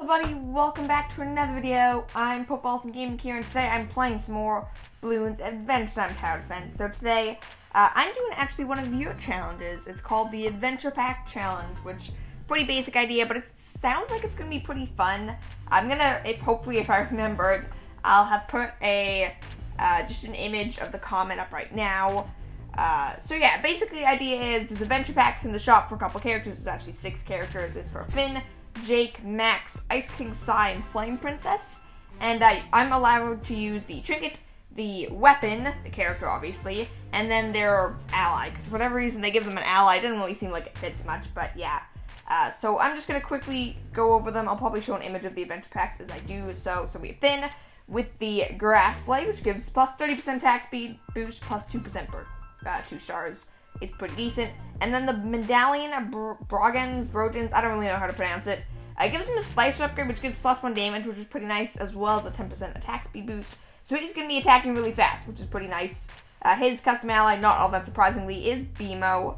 Everybody, welcome back to another video. I'm Football from Gaming here, and today I'm playing some more Bloons Adventure Untitled Chapter. So today, I'm doing actually one of your challenges. It's called the Adventure Pack Challenge, which pretty basic idea, but it sounds like it's gonna be pretty fun. I'm gonna, hopefully if I remembered, I'll have put a just an image of the comment up right now. So yeah, basically the idea is there's adventure packs in the shop for a couple characters. There's actually 6 characters. It's for Finn, Jake, Max, Ice King, Sai, and Flame Princess. And I'm allowed to use the trinket, the weapon, the character obviously, and then their ally. Because for whatever reason they give them an ally. It doesn't really seem like it fits much, but yeah. So I'm just going to quickly go over them. I'll probably show an image of the adventure packs as I do so. So we have Finn with the Grass Blade, which gives plus 30% attack speed boost, plus 2% per 2 stars. It's pretty decent. And then the Medallion Brogens, I don't really know how to pronounce it. It gives him a Slicer upgrade, which gives plus 1 damage, which is pretty nice, as well as a 10% attack speed boost. So he's going to be attacking really fast, which is pretty nice. His custom ally, not all that surprisingly, is BMO.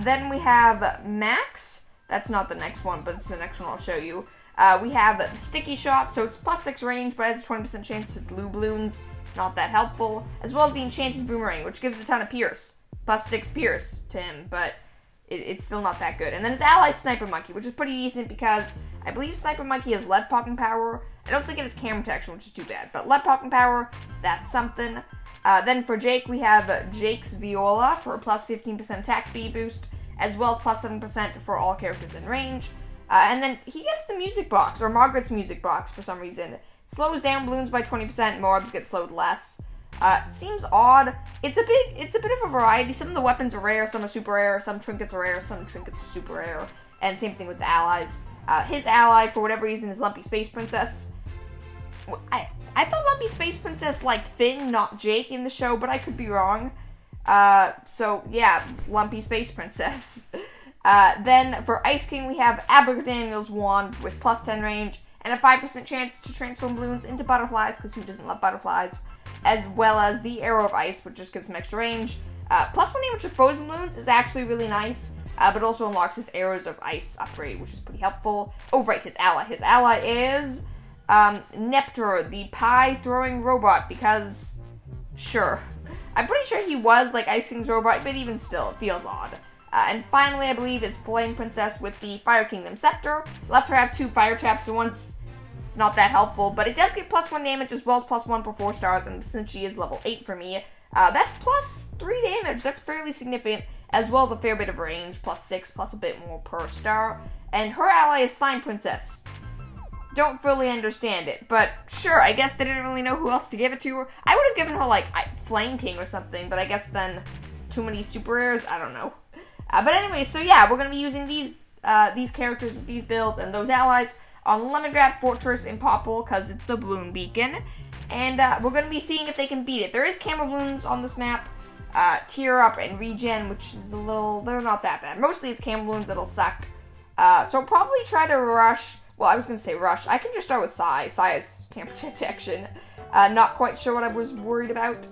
Then we have Max. That's not the next one, but it's the next one I'll show you. We have the Sticky Shot, so it's plus 6 range, but has a 20% chance to glue balloons. Not that helpful. As well as the Enchanted Boomerang, which gives a ton of Pierce. Plus 6 Pierce to him, but it's still not that good. And then his ally, Sniper Monkey, which is pretty decent because I believe Sniper Monkey has lead popping power. I don't think it has camera protection, which is too bad, but lead popping power, that's something. Then for Jake, we have Jake's Viola for a plus 15% attack speed boost, as well as plus 7% for all characters in range. And then he gets the music box, or Margaret's music box for some reason. It slows down balloons by 20%, mobs get slowed less. It seems odd. It's a bit of a variety. Some of the weapons are rare, some are super rare, some trinkets are rare, some trinkets are super rare, and same thing with the allies. His ally, for whatever reason, is Lumpy Space Princess. I thought Lumpy Space Princess liked Finn, not Jake, in the show, but I could be wrong. So yeah, Lumpy Space Princess. Then for Ice King, we have Abigail's Wand with plus 10 range, and a 5% chance to transform balloons into butterflies, because who doesn't love butterflies? As well as the Arrow of Ice, which just gives him extra range. Plus 1 damage to frozen balloons is actually really nice, but also unlocks his Arrows of Ice upgrade, which is pretty helpful. Oh, right, his ally. His ally is Neptur, the pie-throwing robot, because, sure. I'm pretty sure he was, like, Ice King's robot, but even still, it feels odd. And finally, I believe, is Flame Princess with the Fire Kingdom Scepter. Lets her have 2 fire traps at once. It's not that helpful, but it does get plus 1 damage as well as plus 1 per 4 stars, and since she is level 8 for me, that's plus 3 damage. That's fairly significant, as well as a fair bit of range, plus 6, plus a bit more per star. And her ally is Slime Princess. Don't really understand it, but sure, I guess they didn't really know who else to give it to her. I would have given her, like, Flame King or something, but I guess then too many super rares, I don't know. But anyway, so yeah, we're going to be using these characters with these builds and those allies on Lemongrab Fortress in Popple, because it's the Bloon Beacon, and we're going to be seeing if they can beat it. There is camera balloons on this map, Tear Up and Regen, which is they're not that bad. Mostly it's camera balloons that'll suck, so probably try to rush, well, I was going to say rush. I can just start with Sai. Sai has camera protection. Not quite sure what I was worried about.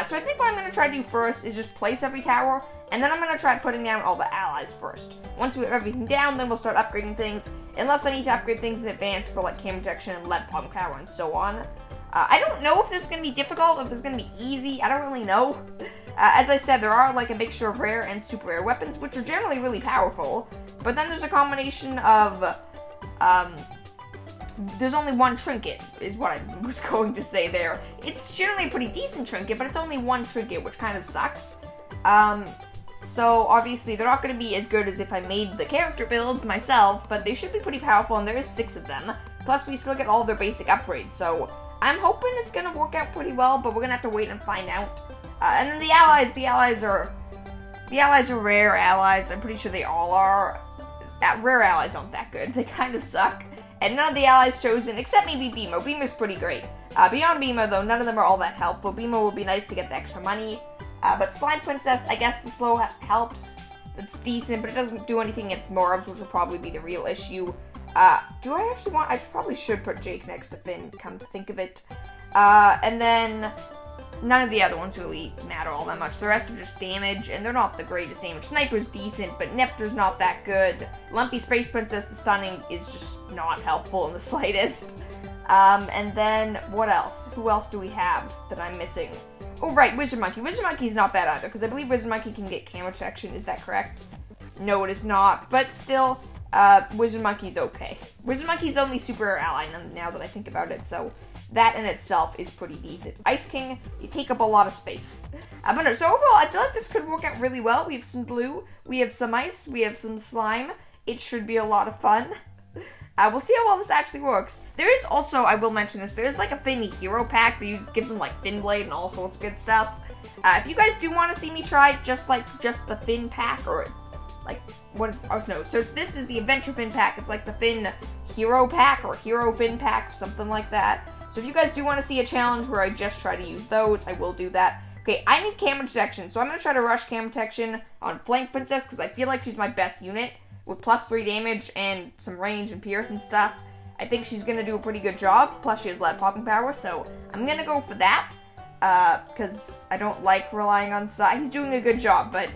So I think what I'm going to try to do first is just place every tower, and then I'm going to try putting down all the allies first. Once we have everything down, then we'll start upgrading things, unless I need to upgrade things in advance for, like, camera protection and lead popping power and so on. I don't know if this is going to be difficult, if it's going to be easy, I don't really know. As I said, there are, like, a mixture of rare and super rare weapons, which are generally really powerful, but then there's a combination of, there's only one trinket, is what I was going to say there. It's generally a pretty decent trinket, but it's only one trinket, which kind of sucks. So obviously they're not going to be as good as if I made the character builds myself, but they should be pretty powerful, and there is 6 of them. Plus we still get all their basic upgrades, so I'm hoping it's going to work out pretty well, but we're going to have to wait and find out. And then the allies are rare allies. I'm pretty sure they all are. Rare allies aren't that good. They kind of suck. And none of the allies chosen, except maybe BMO. BMO's pretty great. Beyond BMO, though, none of them are all that helpful. BMO would be nice to get the extra money. But Slime Princess, I guess the slow helps. It's decent, but it doesn't do anything against mobs, which will probably be the real issue. Do I actually want... I probably should put Jake next to Finn, come to think of it. And then none of the other ones really matter all that much. The rest are just damage, and they're not the greatest damage. Sniper's decent, but Nepture's not that good. Lumpy Space Princess, the stunning is just not helpful in the slightest. And then, what else? Who else do we have that I'm missing? Oh, right, Wizard Monkey. Wizard Monkey's not bad either, because I believe Wizard Monkey can get camera protection. Is that correct? No, it is not, but still, Wizard Monkey's okay. Wizard Monkey's the only super ally now that I think about it, so that in itself is pretty decent. Ice King, you take up a lot of space. But no, so overall, I feel like this could work out really well. We have some blue, we have some ice, we have some slime. It should be a lot of fun. We'll see how well this actually works. There is also, I will mention this, there is like a Finn hero pack that gives him like Finn Blade and all sorts of good stuff. If you guys do want to see me try just the Finn pack, or like, what is, oh no, so this is the Adventure Finn pack. It's like the Finn hero pack or hero Finn pack, something like that. So if you guys do want to see a challenge where I just try to use those, I will do that. Okay, I need camera protection, so I'm going to try to rush camera protection on Flank Princess, because I feel like she's my best unit. With +3 damage and some range and pierce and stuff, I think she's going to do a pretty good job. Plus she has lead popping power, so I'm going to go for that. Because I don't like relying on Sai. He's doing a good job, but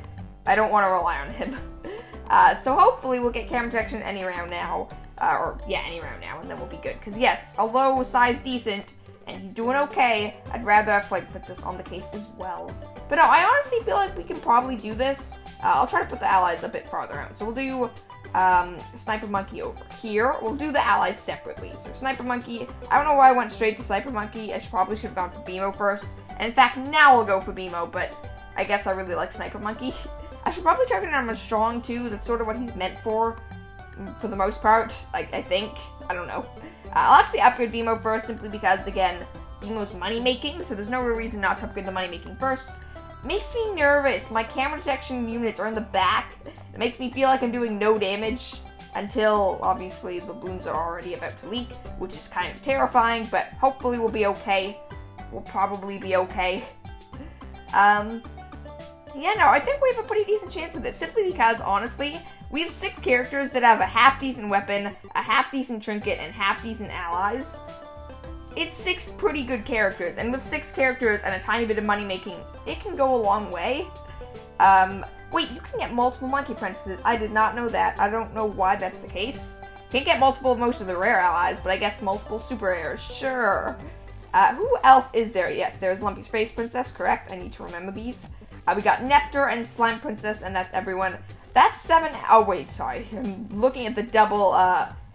I don't want to rely on him. So hopefully we'll get camera protection any round now. Any round now, and then we'll be good. Because yes, although Sai's decent, and he's doing okay, I'd rather have Flank Princess on the case as well. But no, I honestly feel like we can probably do this. I'll try to put the allies a bit farther out. So we'll do Sniper Monkey over here. We'll do the allies separately. So Sniper Monkey, I don't know why I went straight to Sniper Monkey. I probably should have gone for BMO first. And in fact, now I'll go for BMO, but I guess I really like Sniper Monkey. I should probably try to get him a strong too. That's sort of what he's meant for the most part, like, I think. I don't know. I'll actually upgrade BMO first, simply because, again, BMO's money-making, so there's no real reason not to upgrade the money-making first. Makes me nervous. My camera detection units are in the back. It makes me feel like I'm doing no damage until, obviously, the balloons are already about to leak, which is kind of terrifying, but hopefully we'll be okay. We'll probably be okay. Yeah, no, I think we have a pretty decent chance of this, simply because, honestly, we have 6 characters that have a half-decent weapon, a half-decent trinket, and half-decent allies. It's 6 pretty good characters, and with 6 characters and a tiny bit of money-making, it can go a long way. Wait, you can get multiple Monkey Princesses. I did not know that. I don't know why that's the case. Can't get multiple of most of the rare allies, but I guess multiple super rares, sure. Who else is there? Yes, there's Lumpy Space Princess, correct. I need to remember these. We got Nepture and Slime Princess, and that's everyone. That's 7, oh wait, sorry. I'm looking at the double,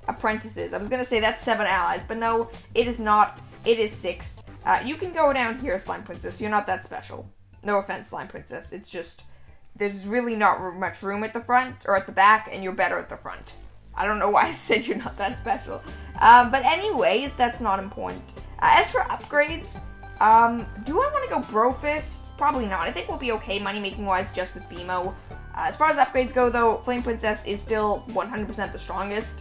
apprentices. I was gonna say that's 7 allies, but no, it is not. It is 6. You can go down here, Slime Princess. You're not that special. No offense, Slime Princess. It's just, there's really not much room at the front, or at the back, and you're better at the front. I don't know why I said you're not that special. But anyways, that's not important. As for upgrades, do I want to go Brofist? Probably not. I think we'll be okay money-making wise just with BMO. As far as upgrades go, though, Flame Princess is still 100% the strongest.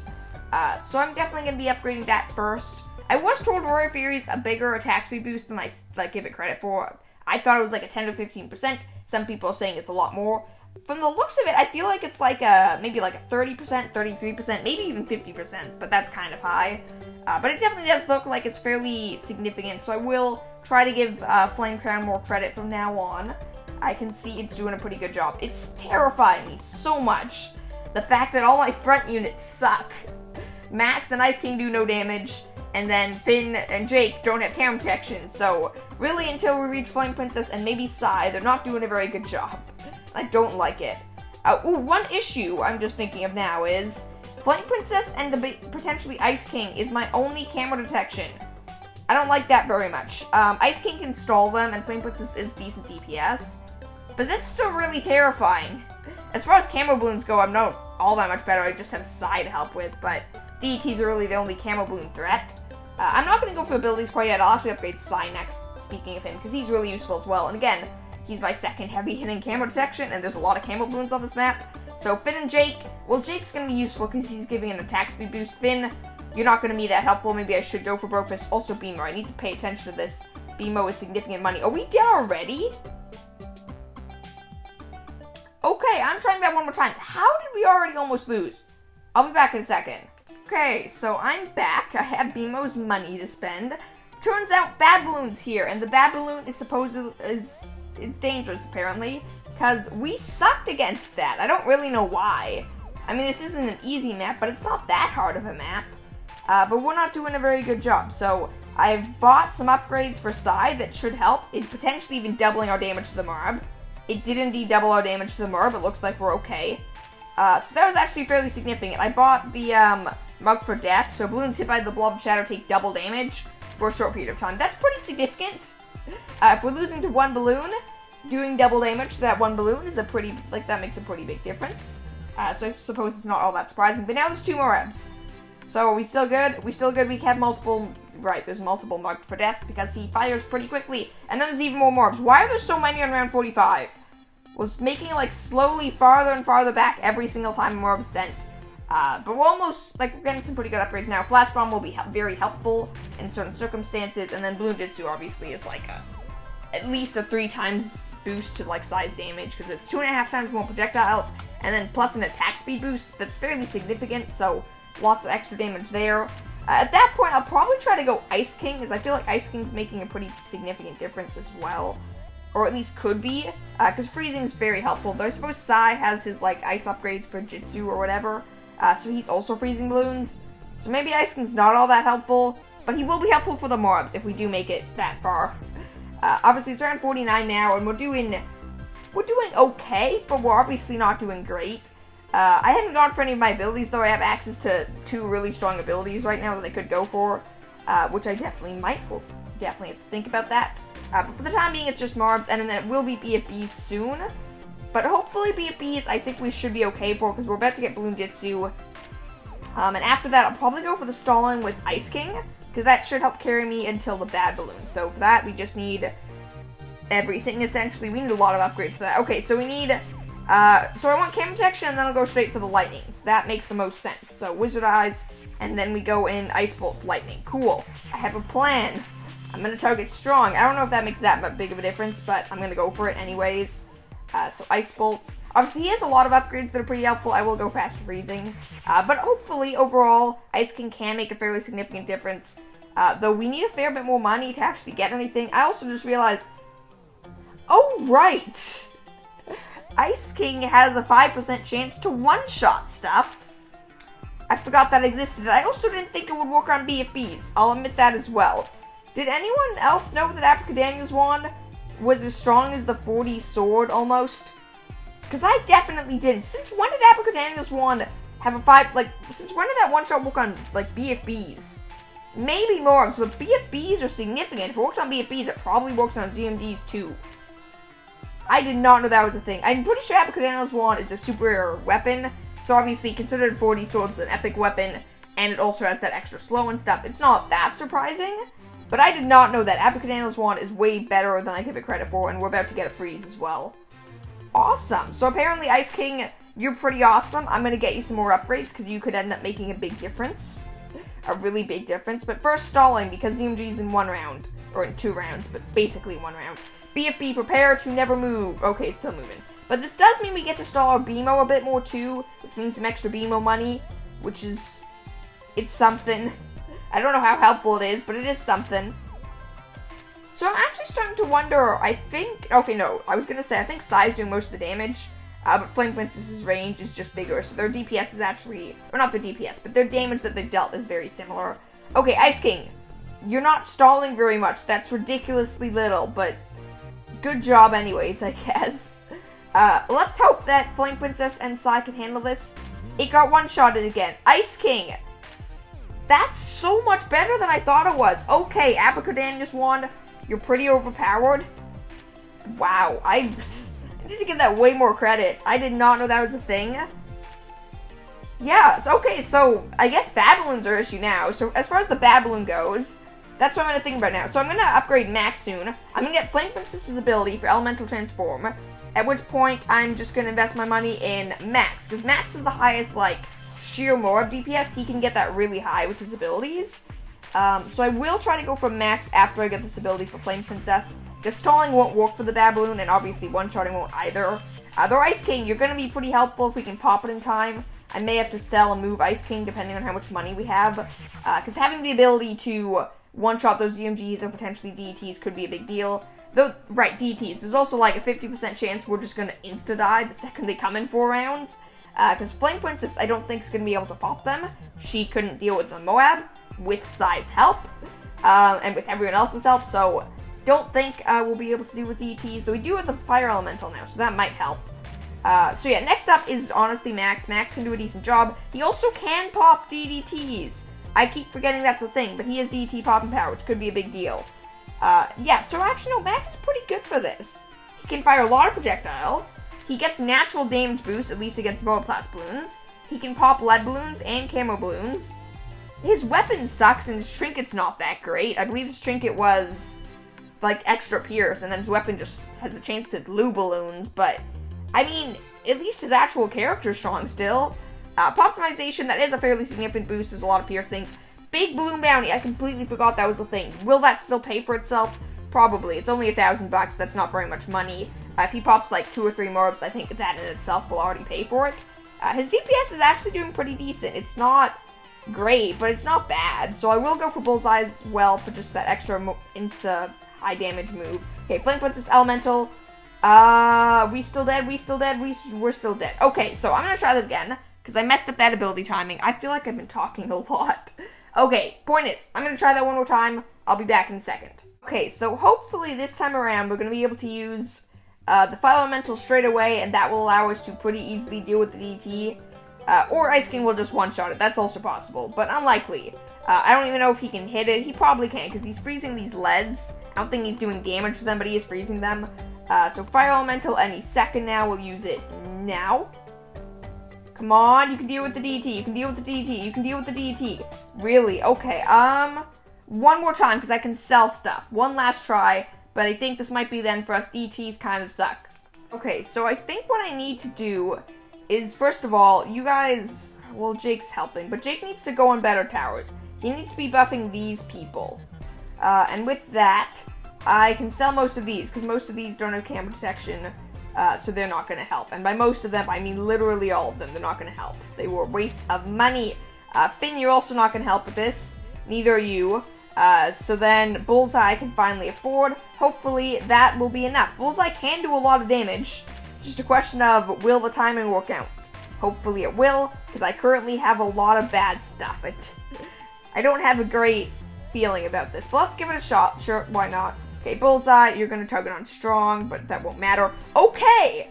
So I'm definitely going to be upgrading that first. I was told Warrior Fury's a bigger attack speed boost than I give it credit for. I thought it was like a 10 to 15%. Some people are saying it's a lot more. From the looks of it, I feel like it's like maybe like a 30%, 33%, maybe even 50%, but that's kind of high. But it definitely does look like it's fairly significant, so I will try to give Flame Crown more credit from now on. I can see it's doing a pretty good job. It's terrifying me so much, the fact that all my front units suck. Max and Ice King do no damage, and then Finn and Jake don't have camera protection, so really until we reach Flame Princess and maybe Sai, they're not doing a very good job. I don't like it. One issue I'm just thinking of now is Flame Princess and the potentially Ice King is my only camera detection. I don't like that very much. Ice King can stall them, and Flame Princess is decent DPS, but that's still really terrifying. As far as camera balloons go, I'm not all that much better. I just have Sai to help with, but DETs are really the only camera balloon threat. I'm not going to go for abilities quite yet. I'll actually upgrade Sai next, speaking of him, because he's really useful as well. And again, he's my second heavy-hitting camera detection, and there's a lot of camera balloons on this map. So Finn and Jake, well, Jake's going to be useful because he's giving an attack speed boost. Finn, you're not going to be that helpful. Maybe I should go for Brofist. Also BMO. I need to pay attention to this. BMO is significant money. Are we dead already? Okay, I'm trying that one more time. How did we already almost lose? I'll be back in a second. Okay, so I'm back. I have BMO's money to spend. turns out Bad Bloon's here, and the Bad Bloon is it's dangerous apparently, because we sucked against that. I don't really know why. I mean, this isn't an easy map, but it's not that hard of a map. But we're not doing a very good job, so I've bought some upgrades for Psy that should help, in potentially even doubling our damage to the Marb. It did indeed double our damage to the Marb, it looks like we're okay. So that was actually fairly significant. I bought the Marked for Death, so balloons hit by the Blob of Shadow take double damage for a short period of time. That's pretty significant. If we're losing to one balloon, doing double damage to that one balloon is that makes a pretty big difference. So I suppose it's not all that surprising. But now there's 2 more Rebs. So are we still good? We still good? We have multiple, right, there's multiple Marked for Deaths because he fires pretty quickly. And then there's even more Morbs. Why are there so many on round 45? Was making it like slowly farther and farther back every single time a Morb's sent. But we're almost, we're getting some pretty good upgrades now. Flash Bomb will be very helpful in certain circumstances. And then Bloon Jitsu obviously is at least a 3 times boost to size damage, because it's 2.5 times more projectiles, and then plus an attack speed boost that's fairly significant, so lots of extra damage there. At that point, I'll probably try to go Ice King, because I feel like Ice King's making a pretty significant difference as well, or at least could be, because freezing is very helpful. But I suppose Psy has his ice upgrades for Jitsu or whatever, so he's also freezing balloons. So maybe Ice King's not all that helpful, but he will be helpful for the Morbs if we do make it that far. Obviously, it's around 49 now, and we're doing okay, but we're obviously not doing great. I haven't gone for any of my abilities, though. I have access to 2 really strong abilities right now that I could go for, which I definitely might. We'll definitely have to think about that. But for the time being, it's just Morbs, and then it will be BFBs soon. But hopefully BFBs, I think we should be okay for, because we're about to get Bloon Jitsu. And after that, I'll probably go for the stalling with Ice King, because that should help carry me until the Bad Balloon. So for that, we just need everything, essentially. We need a lot of upgrades for that. Okay, so we need, so I want Cam Protection, and then I'll go straight for the Lightnings. That makes the most sense. So Wizard Eyes, and then we go in Ice Bolt's Lightning. Cool. I have a plan. I'm going to target Strong. I don't know if that makes that big of a difference, but I'm going to go for it anyways. So Ice Bolt. Obviously, he has a lot of upgrades that are pretty helpful. I will go Fast Freezing. But hopefully, overall, Ice King can make a fairly significant difference. Though we need a fair bit more money to actually get anything. I also just realized, oh, right! Ice King has a 5% chance to one-shot stuff. I forgot that existed. I also didn't think it would work on BFBs. I'll admit that as well. Did anyone else know that Abracadabra's wand was as strong as the 40 sword, almost? Because I definitely didn't. Since when did Abracadabra's wand have a 5, since when did that one-shot work on, BFBs? Maybe Morbs, but BFBs are significant. If it works on BFBs, it probably works on GMGs too. I did not know that was a thing. I'm pretty sure Abracadabra's wand is a superior weapon, so obviously considered 40 swords an epic weapon, and it also has that extra slow and stuff. It's not that surprising, but I did not know that Abracadabra's wand is way better than I give it credit for, and we're about to get a freeze as well. Awesome. So apparently, Ice King, you're pretty awesome. I'm going to get you some more upgrades, because you could end up making a big difference. A really big difference. But first, stalling, because ZMG's in 1 round. Or in 2 rounds, but basically 1 round. BFB, prepare to never move. Okay, it's still moving. But this does mean we get to stall our BMO a bit more too, which means some extra BMO money, which is, it's something. I don't know how helpful it is, but it is something. So I'm actually starting to wonder, I think, okay, no, I was going to say, I think Psy's doing most of the damage, but Flame Princess's range is just bigger, so their DPS is actually, or not their DPS, but their damage that they've dealt is very similar. Okay, Ice King, you're not stalling very much, that's ridiculously little, but good job anyways, I guess. Let's hope that Flame Princess and Psy can handle this. It got one-shotted again. Ice King! That's so much better than I thought it was. Okay, Abracadabra's wand, you're pretty overpowered. Wow, I need to give that way more credit. I did not know that was a thing. Yeah, okay, so I guess Bad Balloons are issue now. So as far as the Bad Balloon goes, that's what I'm going to think about now. So I'm going to upgrade Max soon. I'm going to get Flame Princess's ability for Elemental Transform, at which point I'm just going to invest my money in Max, because Max is the highest, sheer Morb DPS. He can get that really high with his abilities. So I will try to go for Max after I get this ability for Flame Princess, because stalling won't work for the Bad Balloon, and obviously one-shotting won't either. Though Ice King, you're going to be pretty helpful if we can pop it in time. I may have to sell and move Ice King depending on how much money we have, because having the ability to one-shot those UMGs or potentially DETs could be a big deal. Though, right, DETs. There's also like a 50% chance we're just going to insta-die the second they come in 4 rounds. Because Flame Princess, I don't think is going to be able to pop them. She couldn't deal with the Moab with Sai's help. And with everyone else's help, so don't think we'll be able to deal with DETs. Though we do have the Fire Elemental now, so that might help. So yeah, next up is honestly Max. Max can do a decent job. He also can pop DDTs. I keep forgetting that's a thing, but he has DDT popping power, which could be a big deal. Yeah, so actually, no, Max is pretty good for this. He can fire a lot of projectiles. He gets natural damage boost, at least against Moab-class balloons. He can pop lead balloons and camo balloons. His weapon sucks, and his trinket's not that great. I believe his trinket was, like, extra pierce, and then his weapon just has a chance to glue balloons, but, I mean, at least his actual character's strong still. Poptimization, that is a fairly significant boost. There's a lot of pierce things. Big balloon bounty, I completely forgot that was a thing. Will that still pay for itself? Probably. It's only $1,000, that's not very much money. If he pops, like, 2 or 3 morbs, I think that in itself will already pay for it. His DPS is actually doing pretty decent. It's not great, but it's not bad. So I will go for Bullseye as well for just that extra insta high damage move. Okay, Flame Princess Elemental. We still dead? We're still dead. Okay, so I'm gonna try that again, because I messed up that ability timing. I feel like I've been talking a lot. Okay, point is, I'm gonna try that one more time. I'll be back in a second. Okay, so hopefully this time around we're gonna be able to use the Fire Elemental straight away, and that will allow us to pretty easily deal with the DT. Or Ice King will just one-shot it. That's also possible, but unlikely. I don't even know if he can hit it. He probably can, because he's freezing these leads. I don't think he's doing damage to them, but he is freezing them. So Fire Elemental any second now. We'll use it now. Come on, you can deal with the DT. You can deal with the DT. You can deal with the DT. Really? Okay, one more time, because I can sell stuff. One last try, but I think this might be then for us. DTs kind of suck. Okay, so I think what I need to do is, first of all, you guys, well, Jake's helping, but Jake needs to go on better towers. He needs to be buffing these people. And with that, I can sell most of these, because most of these don't have camera detection, so they're not going to help. And by most of them, I mean literally all of them. They're not going to help. They were a waste of money. Finn, you're also not going to help with this. Neither are you. So then Bullseye I can finally afford. Hopefully that will be enough. Bullseye can do a lot of damage. Just a question of, will the timing work out? Hopefully it will, because I currently have a lot of bad stuff. I don't have a great feeling about this, but let's give it a shot. Sure, why not? Okay, Bullseye, you're going to target on strong, but that won't matter. Okay!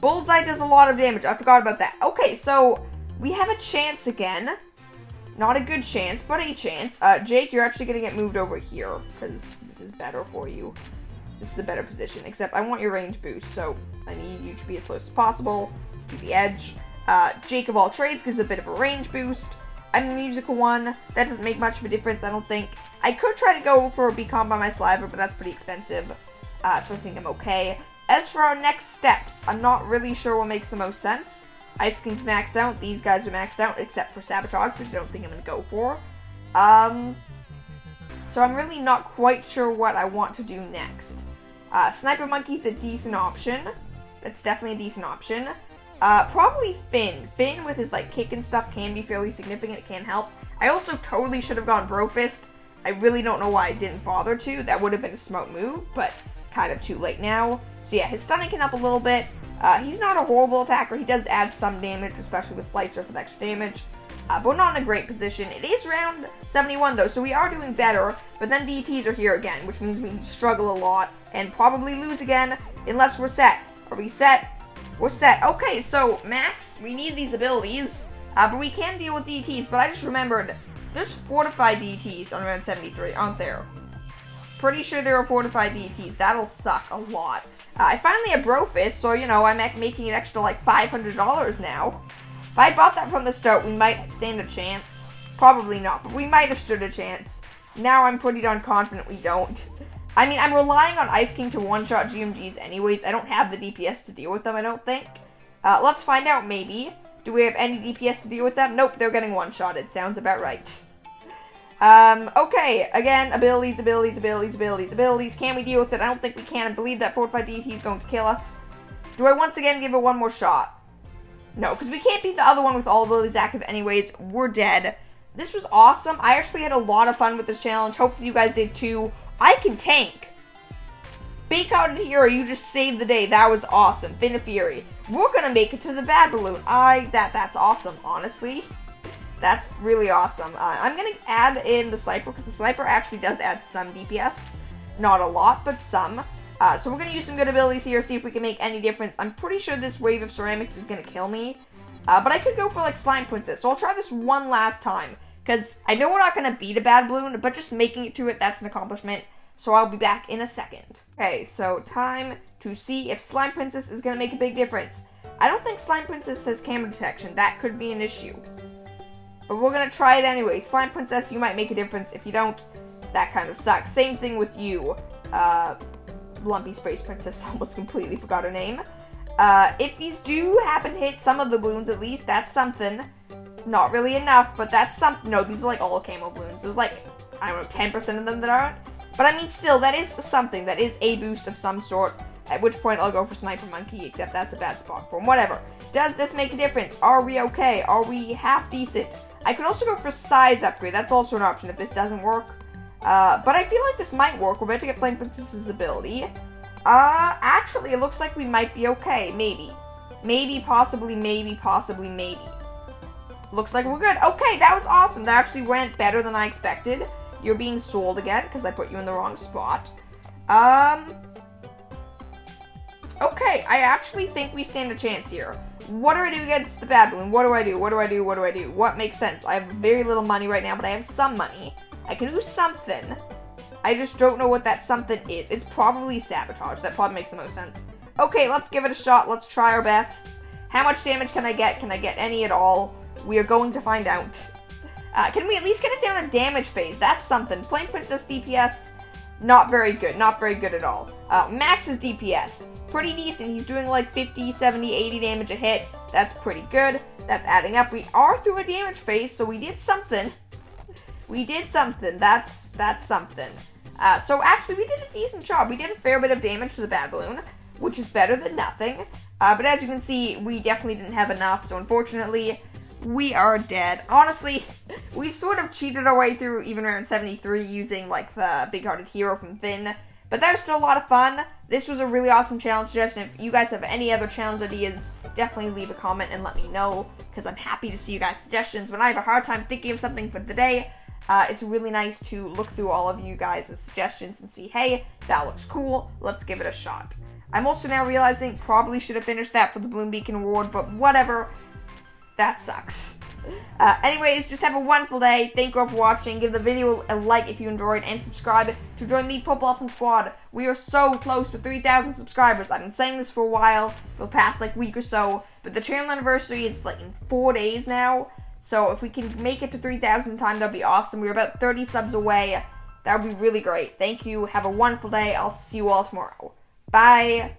Bullseye does a lot of damage. I forgot about that. Okay, so we have a chance again. Not a good chance, but a chance. Jake, you're actually going to get moved over here, because this is better for you. This is a better position, except I want your range boost, so I need you to be as close as possible to the edge. Jake of all trades gives a bit of a range boost. I'm the musical one. That doesn't make much of a difference, I don't think. I could try to go for a Beacon by my Sliver, but that's pretty expensive, so I think I'm okay. As for our next steps, I'm not really sure what makes the most sense. Ice King's maxed out. These guys are maxed out, except for Sabotage, which I don't think I'm going to go for. So I'm really not quite sure what I want to do next. Sniper Monkey's a decent option. That's definitely a decent option. Probably Finn. Finn with his, like, kick and stuff can be fairly significant. It can help. I also totally should have gone Brofist. I really don't know why I didn't bother to. That would have been a smart move, but kind of too late now. So yeah, his stunning can help a little bit. He's not a horrible attacker. He does add some damage, especially with Slicer for the extra damage. But we're not in a great position. It is round 71, though, so we are doing better. But then DTs are here again, which means we struggle a lot and probably lose again unless we're set. Are we set? We're set. Okay, so, Max, we need these abilities. But we can deal with DTs, but I just remembered there's fortified DTs on round 73, aren't there? Pretty sure there are fortified DTs. That'll suck a lot. I finally have Brofist, so, you know, I'm making an extra, like, $500 now. If I bought that from the start, we might stand a chance. Probably not, but we might have stood a chance. Now I'm pretty darn confident we don't. I mean, I'm relying on Ice King to one-shot GMGs anyways. I don't have the DPS to deal with them, I don't think. Let's find out, maybe. Do we have any DPS to deal with them? Nope, they're getting one-shotted. Sounds about right. Okay, again, abilities. Can we deal with it? I don't think we can. I believe that fortified DT is going to kill us. Do I once again give it one more shot? No, because we can't beat the other one with all abilities active anyways. We're dead. This was awesome. I actually had a lot of fun with this challenge. Hopefully you guys did too. I can tank. Big-hearted hero, you just saved the day. That was awesome. Fin of Fury. We're gonna make it to the bad balloon. That's awesome, honestly. That's really awesome. I'm gonna add in the sniper, because the sniper actually does add some DPS. Not a lot, but some. So we're gonna use some good abilities here, see if we can make any difference. I'm pretty sure this wave of ceramics is gonna kill me. But I could go for, like, Slime Princess. So I'll try this one last time. Because I know we're not gonna beat a bad balloon, but just making it to it, that's an accomplishment. So I'll be back in a second. Okay, so time to see if Slime Princess is gonna make a big difference. I don't think Slime Princess has camera detection. That could be an issue. But we're gonna try it anyway. Slime Princess, you might make a difference. If you don't, that kind of sucks. Same thing with you, Lumpy Space Princess. Almost completely forgot her name. If these do happen to hit some of the balloons at least, that's something. Not really enough, but that's something. No, these are like all camo balloons. There's like, I don't know, 10% of them that aren't. But I mean, still, that is something. That is a boost of some sort. At which point, I'll go for Sniper Monkey, except that's a bad spot for him. Whatever. Does this make a difference? Are we okay? Are we half decent? I could also go for size upgrade. That's also an option if this doesn't work. But I feel like this might work. We're about to get Flame Princess's ability. Actually, it looks like we might be okay. Maybe. Maybe, possibly, maybe, possibly, maybe. Looks like we're good. Okay, that was awesome. That actually went better than I expected. You're being sold again, because I put you in the wrong spot. Okay, I actually think we stand a chance here. What do I do against the bad balloon? What do I do? What do I do? What do I do? What makes sense? I have very little money right now, but I have some money. I can do something. I just don't know what that something is. It's probably sabotage. That probably makes the most sense. Okay, let's give it a shot. Let's try our best. How much damage can I get? Can I get any at all? We are going to find out. Can we at least get it down a damage phase? That's something. Flame Princess DPS, not very good. Not very good at all. Max's DPS, pretty decent. He's doing like 50, 70, 80 damage a hit. That's pretty good. That's adding up. We are through a damage phase, so we did something. We did something. That's something. So actually, we did a decent job. We did a fair bit of damage to the bad balloon, which is better than nothing. But as you can see, we definitely didn't have enough, so unfortunately, we are dead. Honestly, we sort of cheated our way through even around 73 using, like, the big-hearted hero from Finn. But that was still a lot of fun. This was a really awesome challenge suggestion. If you guys have any other challenge ideas, definitely leave a comment and let me know, because I'm happy to see you guys' suggestions. When I have a hard time thinking of something for the day, it's really nice to look through all of you guys' suggestions and see, hey, that looks cool, let's give it a shot. I'm also now realizing, probably should have finished that for the Bloom Beacon Award, but whatever. That sucks. Anyways, just have a wonderful day. Thank you all for watching. Give the video a like if you enjoyed, and subscribe to join the Purple Elephant Squad. We are so close to 3,000 subscribers. I've been saying this for a while, for the past, like, week or so, but the channel anniversary is, like, in 4 days now, so if we can make it to 3,000 in time, that'd be awesome. We're about 30 subs away. That would be really great. Thank you. Have a wonderful day. I'll see you all tomorrow. Bye.